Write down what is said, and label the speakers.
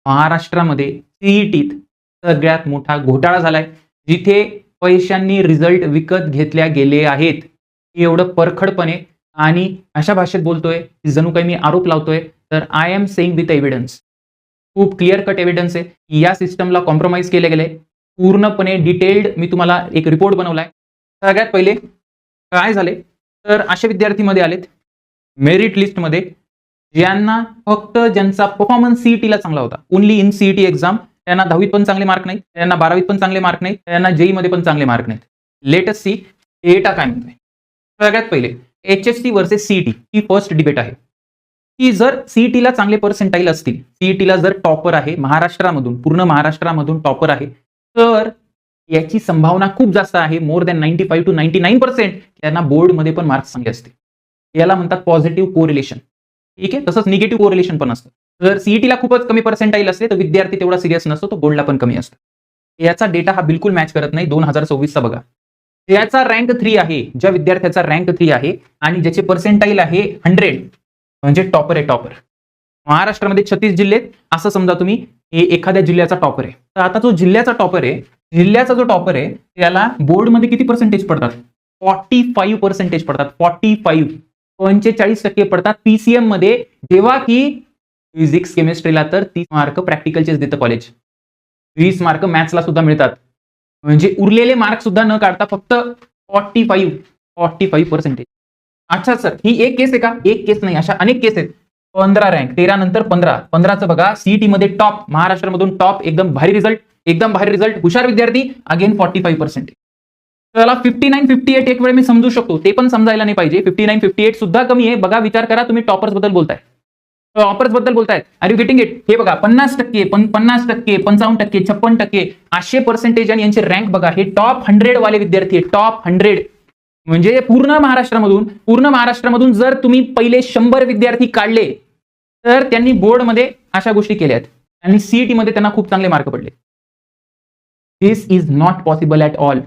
Speaker 1: महाराष्ट्रामध्ये सीईटीत सगळ्यात मोठा घोटाळा झालाय, जिथे पैशांनी रिझल्ट विकत घेतल्या गेले आहेत. एवढं परखडपणे आणि अशा भाषेत बोलतोय की जणू काही मी आरोप लावतोय. तर I am saying with evidence, खूप क्लिअर कट एव्हिडन्स आहे की या सिस्टमला कॉम्प्रोमाइज केले गेले. पूर्णपणे डिटेल्ड मी तुम्हाला एक रिपोर्ट बनवलाय. सगळ्यात पहिले काय झाले तर असे विद्यार्थी मध्ये आलेत मेरिट लिस्टमध्ये, ज्यांना फक्त ज्यांचा परफॉर्मन्स सीईटीला चांगला होता, ओनली इन सीईटी एक्झाम, त्यांना 10वीत पण चांगले मार्क नाहीत, त्यांना 12वीत पण चांगले मार्क नाहीत, त्यांना जेई मध्ये पण चांगले मार्क नाहीत. लेटेस्ट सी डेटा काय म्हणतोय. सगळ्यात पहिले एचएससी वर्सेस सीईटी ही फर्स्ट डिबेट आहे की जर सीईटीला चांगले पर्सेंटाईल असतील, सीईटीला जर टॉपर आहे महाराष्ट्रामधून, पूर्ण महाराष्ट्रामधून टॉपर आहे, तर याची संभावना खूप जास्त आहे, मोर दॅन 95 to 99% त्यांना बोर्डमध्ये पण मार्क्स चांगले असते. याला म्हणतात पॉझिटिव्ह कोरिलेशन. ठीक आहे, तसंच निगेटिव्ह कोरिलेशन पण असतं. जर सीईटीला खूपच कमी पर्सेंटाईल असले तर विद्यार्थी तेवढा सिरियस नसतो, तो बोर्डला पण कमी असतो. याचा डेटा हा बिलकुल मॅच करत नाही 2024 चा बघा. याचा रँक 3 आहे, ज्या विद्यार्थ्याचा रँक 3 आहे आणि ज्याचे पर्सेंटाईल आहे 100, म्हणजे टॉपर आहे. टॉपर महाराष्ट्रामध्ये 36 जिल्हे, असं समजा तुम्ही एखाद्या जिल्ह्याचा टॉपर आहे. तर आता जो जिल्ह्याचा टॉपर आहे, जिल्ह्याचा जो टॉपर आहे त्याला बोर्डमध्ये किती पर्सेंटेज पडतात? 45% पडतात. 45% पडतात पीसीएम मध्ये, जेव्हा की फिजिक्स केमिस्ट्रीला तर 30 मार्क प्रॅक्टिकलचेच देतं कॉलेज, 20 मार्क मॅथ्सला सुद्धा मिळतात. म्हणजे उरलेले मार्क सुद्धा न काढता फक्त 45%. अच्छा सर, ही एक केस आहे का? एक केस नाही, अशा अनेक केस आहेत. 15 रँक, 13 नंतर 15चं बघा, सीईटी मध्ये टॉप, महाराष्ट्रामधून टॉप, एकदम भारी रिझल्ट, एकदम भारी रिझल्ट, हुशार विद्यार्थी, अगेन 45%. त्याला 59-58 एक वेळ मी समजू शकतो, ते पण समजायला नाही पाहिजे. 59-58 सुद्धा कमी आहे. बघा, विचार करा, तुम्ही टॉपर्स बद्दल बोलताय, टॉपर्स बद्दल बोलताय. Are you getting it? हे बघा 50%, 50%, 55%, 56%, असे पर्सेंटेज आणि यांचे रँक बघा. हे टॉप 100 वाले विद्यार्थी आहेत, टॉप 100. म्हणजे पूर्ण महाराष्ट्रामधून जर तुम्ही पहिले 100 विद्यार्थी काढले तर त्यांनी बोर्डमध्ये अशा गोष्टी केल्या आहेत आणि सीईटी मध्ये त्यांना खूप चांगले मार्क पडले. This is not possible at all.